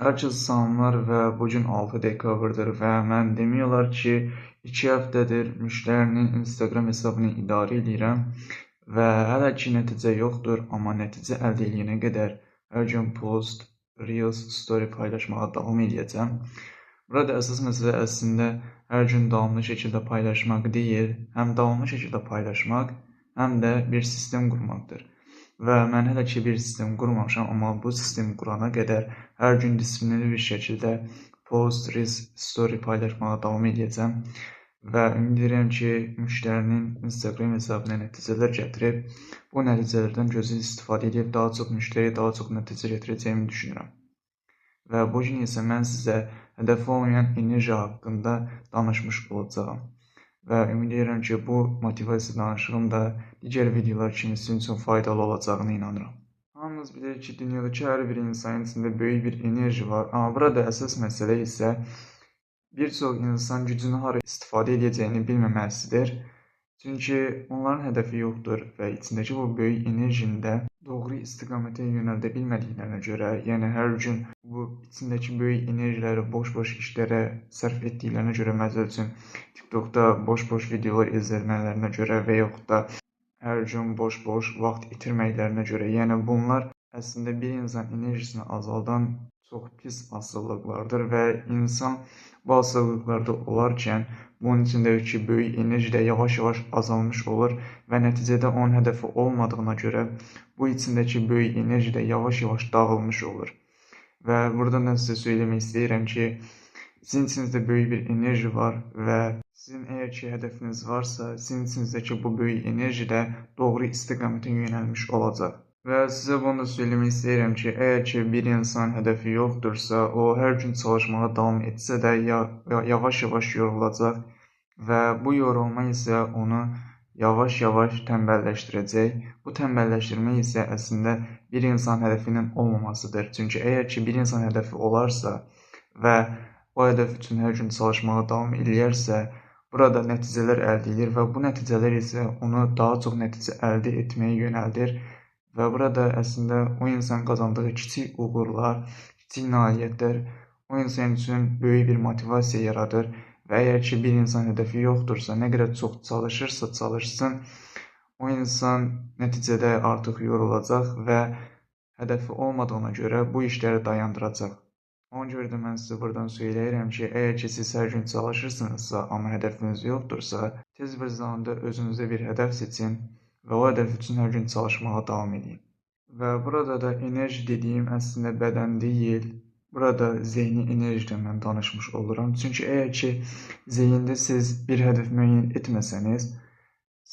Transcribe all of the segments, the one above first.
Hər kəsə salamlar və bu gün 6 dekabrdır və mən demək olar ki, 2 həftədir müştərinin Instagram hesabını idarə edirəm və hələ ki nəticə yoxdur, amma nəticə əldə edənə qədər hər gün post, reels, story paylaşmağa davam edəcəm. Burada əsas məsələ əslində hər gün davamlı şəkildə paylaşmaq deyil, həm davamlı şəkildə paylaşmaq, həm də bir sistem qurmaqdır. Və mən hələ ki bir sistem qurmamışam, amma bu sistemi qurana qədər hər gün disiplinli bir şəkildə post, reels, story paylaşmağa davam edəcəm və ümid edirəm ki, müştərinin Instagram hesabına nəticələr gətirib, bu nəticələrdən gözəl istifadə edib daha çox müştəri, daha çox nəticə gətirəcəyimi düşünürəm. Və bu gün isə mən sizə hədəfi olmayan enerji haqqında danışmış olacağam. Və ümid edirəm ki, bu motivasiya danışığım da digər videolar kimi sizin üçün faydalı olacağına inanıram. Hamımız bilir ki, dünyadakı hər bir insanın içində böyük bir enerji var, amma burada əsas məsələ isə bir çox insan gücünü hara istifadə edəcəyini bilməməsidir. Çünki onların hədəfi yoxdur və içindəki bu böyük enerjini də doğru istiqamətə yönəldə bilmədiklərinə görə, yəni hər gün bu içindəki böyük enerjiləri boş-boş işlərə sərf etdiklərinə görə, məsəl üçün TikTokda boş-boş videolar izləmələrinə görə və yaxud da hər gün boş-boş vaxt itirməklərinə görə, yəni bunlar əslində bir insan enerjisini azaldan çox pis asılılıqlardır və insan bu asılılıqlarda olarkən bunun içindəki böyük enerji də yavaş-yavaş azalmış olur və nəticədə onun hədəfi olmadığına görə bu içindəki böyük enerji də yavaş-yavaş dağılmış olur. Və buradan da sizə söyləmək istəyirəm ki, sizin içinizdə böyük bir enerji var və sizin əgər ki hədəfiniz varsa, sizin içinizdəki bu böyük enerji də doğru istiqamətə yönəlmiş olacaq. Və sizə bunu da söyləmək istəyirəm ki, əgər ki bir insan hədəfi yoxdursa, o hər gün çalışmağa davam etsə də yavaş-yavaş yorulacaq və bu yorulma isə onu yavaş-yavaş tənbəlləşdirəcək. Bu tənbəlləşdirmə isə əslində bir insan hədəfinin olmamasıdır. Çünki əgər ki bir insan hədəfi olarsa və o hədəf üçün hər gün çalışmağa davam edərsə, burada nəticələr əldə edir və bu nəticələr isə onu daha çox nəticə əldə etməyə yönəldir. Və burada əslində o insan qazandığı kiçik uğurlar, kiçik nailiyyətlər o insan üçün böyük bir motivasiya yaradır və əgər ki bir insan hədəfi yoxdursa, nə qədər çox çalışırsa çalışsın, o insan nəticədə artıq yorulacaq və hədəfi olmadığına görə bu işləri dayandıracaq. Ona görə də mən sizə buradan söyləyirəm ki, əgər ki siz hər gün çalışırsınızsa, amma hədəfiniz yoxdursa, tez bir zamanda özünüzə bir hədəf seçin və o hədəf üçün hər gün çalışmağa davam edin. Və burada da enerji dediyim əslində bədən deyil, burada zehni enerjidən mən danışmış oluram. Çünki əgər ki zehində siz bir hədəf müəyyən etməsəniz,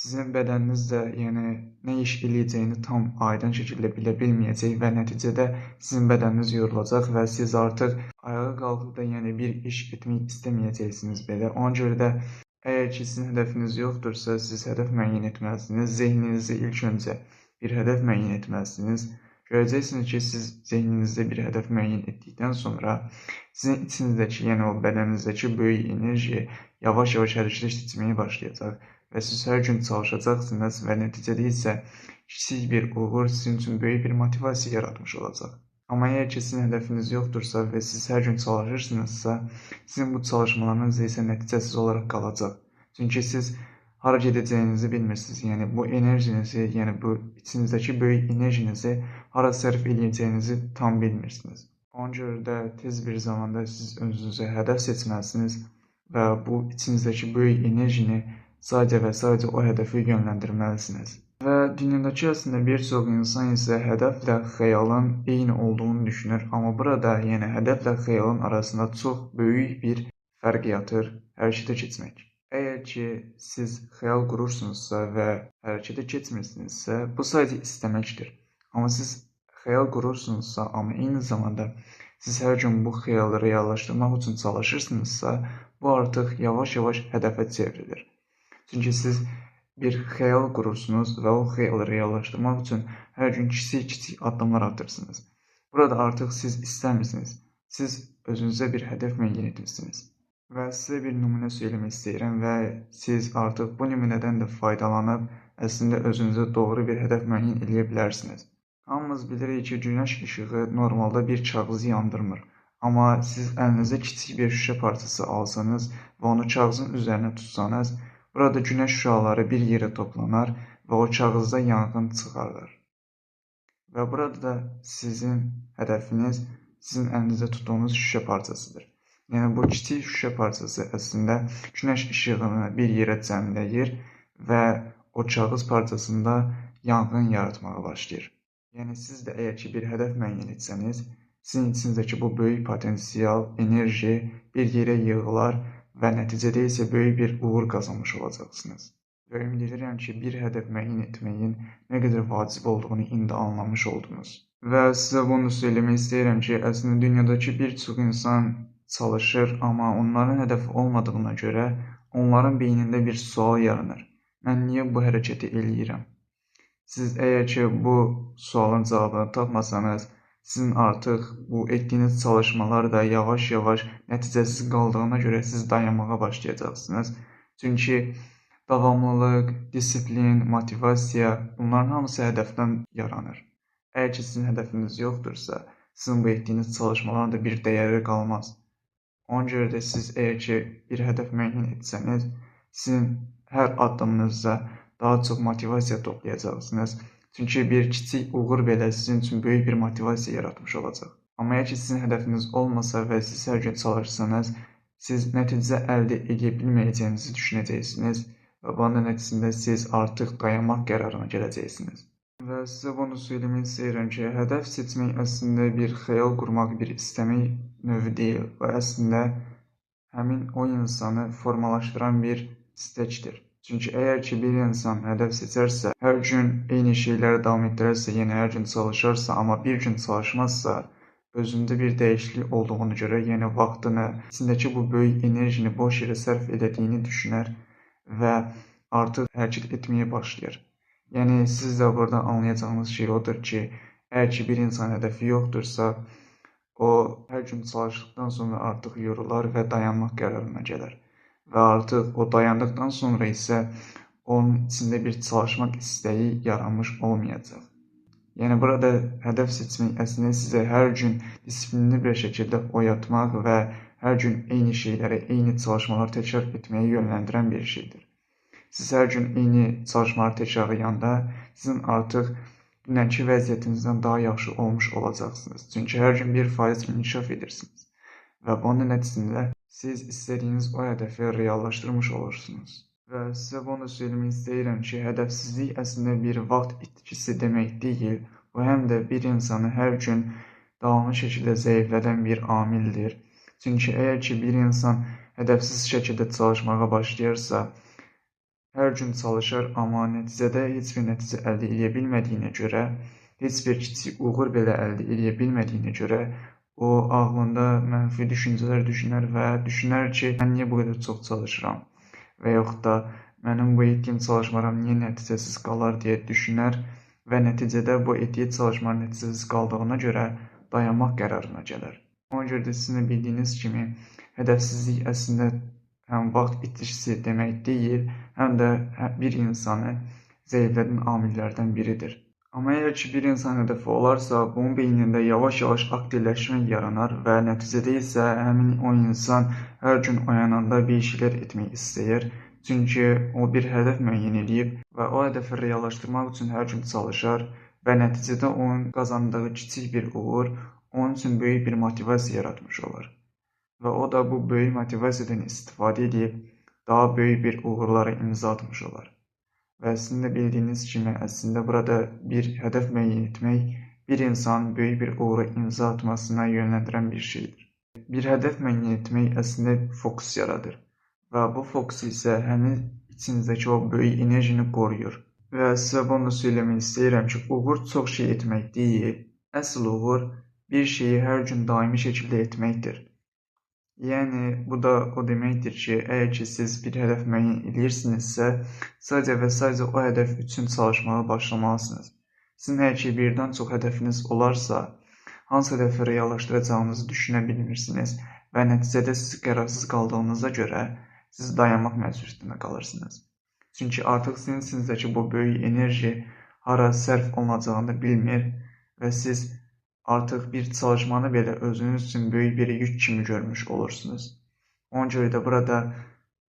sizin bədəniniz də yəni nə iş eləyəcəyini tam aydın şəkildə bilə bilməyəcək və nəticədə sizin bədəniniz yorulacaq və siz artıq ayağa qalxıb da yəni bir iş etmək istəməyəcəksiniz belə. Ona görə də əgər ki sizin hədəfiniz yoxdursa, siz hədəf müəyyən etməlisiniz. Zehninizdə ilk öncə bir hədəf müəyyən etməlisiniz. Görəcəksiniz ki, siz zehninizdə bir hədəf müəyyən etdikdən sonra sizin içinizdəki, yəni o bədəninizdəki böyük enerji yavaş-yavaş hərəkətə keçməyə başlayacaq və siz hər gün çalışacaqsınız və nəticədə isə kiçik bir uğur sizin üçün böyük bir motivasiya yaratmış olacaq. Amma əgər ki sizin hədəfiniz yoxdursa və siz hər gün çalışırsınızsa, sizin bu çalışmalarınız isə nəticəsiz olaraq qalacaq. Çünki siz hara gedəcəyinizi bilmirsiniz. Yəni bu enerjinizi, yəni bu içinizdəki böyük enerjinizi hara sərf edəcəyinizi tam bilmirsiniz. Ona görə də tez bir zamanda siz özünüzə hədəf seçməlisiniz və bu içinizdəki böyük enerjini sadəcə və sadəcə o hədəfi yönləndirməlisiniz. Və dünyadakı əslində bir çox insan isə hədəflə xəyalın eyni olduğunu düşünür. Amma burada yəni hədəflə xəyalın arasında çox böyük bir fərq yatır hərəkətə keçmək. Əgər ki siz xəyal qurursunuzsa və hərəkətə keçmirsinizsə, bu sadəcə istəməkdir. Amma siz xəyal qurursunuzsa, amma eyni zamanda siz hər gün bu xəyalı reallaşdırmaq üçün çalışırsınızsa, bu artıq yavaş-yavaş hədəfə çevrilir. Çünki siz bir xəyal qurursunuz və o xəyalı reallaşdırmaq üçün hər gün kiçik-kiçik addımlar atırsınız. Burada artıq siz istəmirsiniz. Siz özünüzə bir hədəf müəyyən etmişsiniz. Və sizə bir nümunə söyləmək istəyirəm və siz artıq bu nümunədən də faydalanıb əslində özünüzə doğru bir hədəf müəyyən edə bilərsiniz. Hamımız bilirik ki, günəş işığı normalda bir kağızı yandırmır. Amma siz əlinizə kiçik bir şüşə parçası alsanız və onu kağızın üzərinə tutsanız, burada günəş şüaları bir yerə toplanar və o kağızda yanğın çıxardar. Və burada da sizin hədəfiniz sizin əlinizdə tutduğunuz şüşə parçasıdır. Yəni bu kiçik şüşə parçası əslində günəş işığını bir yerə cəmləyir və o kağız parçasında yanğın yaratmağa başlayır. Yəni siz də əgər ki bir hədəf müəyyən etsəniz, sizin içinizdəki bu böyük potensial, enerji bir yerə yığılar və nəticədə isə böyük bir uğur qazanmış olacaqsınız. Və ümid edirəm ki, bir hədəf müəyyən etməyin nə qədər vacib olduğunu indi anlamış oldunuz. Və sizə bunu söyləmək istəyirəm ki, əslində dünyadakı bir çox insan çalışır, amma onların hədəfi olmadığına görə onların beynində bir sual yaranır. Mən niyə bu hərəkəti eləyirəm? Siz əgər ki, bu sualın cavabını tapmasanız, sizin artıq bu etdiyiniz çalışmalar da yavaş-yavaş nəticəsiz qaldığına görə siz dayanmağa başlayacaqsınız. Çünki davamlılıq, disiplin, motivasiya bunların hamısı hədəfdən yaranır. Əgər ki, sizin hədəfiniz yoxdursa, sizin bu etdiyiniz çalışmaların da bir dəyəri qalmaz. Ona görə də siz əgər ki, bir hədəf müəyyən etsəniz, sizin hər addımınızda daha çox motivasiya toplayacaqsınız. Çünki bir kiçik uğur belə sizin üçün böyük bir motivasiya yaratmış olacaq. Amma əgər ki, sizin hədəfiniz olmasa və siz hər gün çalışsanız, siz nəticə əldə edə bilməyəcəyinizi düşünəcəksiniz və bunun nəticəsində siz artıq dayanmaq qərarına gələcəksiniz. Və sizə bunu söyləmək istəyirəm ki, hədəf seçmək əslində bir xəyal qurmaq, bir istəmək növü deyil və əslində həmin o insanı formalaşdıran bir istəkdir. Çünki əgər ki, bir insan hədəf seçərsə, hər gün eyni şeyləri davam etdirərsə, yəni hər gün çalışarsa, amma bir gün çalışmazsa, özündə bir dəyişiklik olduğunu görə, yəni vaxtını, içindəki bu böyük enerjini boş yerə sərf edədiyini düşünər və artıq hərəkət etməyə başlayır. Yəni, siz də burada anlayacağınız şey odur ki, əgər ki, bir insan hədəfi yoxdursa, o hər gün çalışdıqdan sonra artıq yorular və dayanmaq qərarına gələr. Və artıq o dayandıqdan sonra isə onun içində bir çalışmaq istəyi yaranmış olmayacaq. Yəni, burada hədəf seçmək əslində sizə hər gün disiplinli bir şəkildə oyatmaq və hər gün eyni şeyləri, eyni çalışmaları təkrar etməyə yönləndirən bir şeydir. Siz hər gün eyni çalışmaları təkrarlayanda, sizin artıq dünənki vəziyyətinizdən daha yaxşı olmuş olacaqsınız. Çünki hər gün 1% inkişaf edirsiniz və bunun nəticəsində siz istədiyiniz o hədəfi reallaşdırmış olursunuz. Və sizə bunu söyləmək istəyirəm ki, hədəfsizlik əslində bir vaxt itkisi demək deyil, bu həm də bir insanı hər gün davamlı şəkildə zəiflədən bir amildir. Çünki əgər ki, bir insan hədəfsiz şəkildə çalışmağa başlayarsa, hər gün çalışar, amma nəticədə heç bir nəticə əldə edə bilmədiyinə görə, heç bir kiçik uğur belə əldə edə bilmədiyinə görə, o ağlında mənfi düşüncələr düşünər və düşünər ki, mən niyə bu qədər çox çalışıram və yaxud da mənim bu etdiyim çalışmalarım niyə nəticəsiz qalar deyə düşünər və nəticədə bu etdiyi çalışmaların nəticəsiz qaldığına görə dayanmaq qərarına gələr. Ona görə də sizin də bildiyiniz kimi, hədəfsizlik əslində həm vaxt itkisi demək deyil, həm də bir insanı zəiflədən amillərdən biridir. Amma əgər ki, bir insan hədəfi olarsa, bunun beynində yavaş-yavaş aktivləşmə yaranar və nəticədə isə həmin o insan hər gün oyananda bir şeylər etmək istəyir. Çünki o bir hədəf müəyyən edib və o hədəfi reallaşdırmaq üçün hər gün çalışar və nəticədə onun qazandığı kiçik bir uğur onun üçün böyük bir motivasiya yaratmış olur. Və o da bu böyük motivasiyadan istifadə edib daha böyük bir uğurlara imza atmış olar. Və sizin də bildiyiniz kimi, əslində burada bir hədəf müəyyən etmək bir insanın böyük bir uğura imza atmasına yönləndirən bir şeydir. Bir hədəf müəyyən etmək əslində fokus yaradır və bu fokus isə həmin içinizdəki o böyük enerjini qoruyur. Və sizə bunu söyləmək istəyirəm ki, uğur çox şey etmək deyil, əsl uğur bir şeyi hər gün daimi şəkildə etməkdir. Yəni, bu da o deməkdir ki, əgər ki, siz bir hədəf müəyyən edirsinizsə, sadəcə və sadəcə o hədəf üçün çalışmağa başlamalısınız. Sizin əgər ki, birdən çox hədəfiniz olarsa, hansı hədəfi reallaşdıracağınızı düşünə bilmirsiniz və nəticədə siz qərarsız qaldığınıza görə siz dayanmaq məcburiyyətində qalırsınız. Çünki artıq sizin içinizdəki bu böyük enerji hara sərf olunacağını bilmir və siz artıq bir çalışmanı belə özünüz üçün böyük bir yük kimi görmüş olursunuz. Ona görə də burada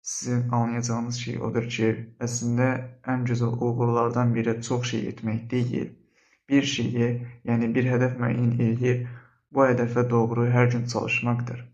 sizin anlayacağınız şey odur ki, əslində ən gözəl uğurlardan biri çox şey etmək deyil. Bir şeyi, yəni bir hədəf müəyyən edib, bu hədəfə doğru hər gün çalışmaqdır.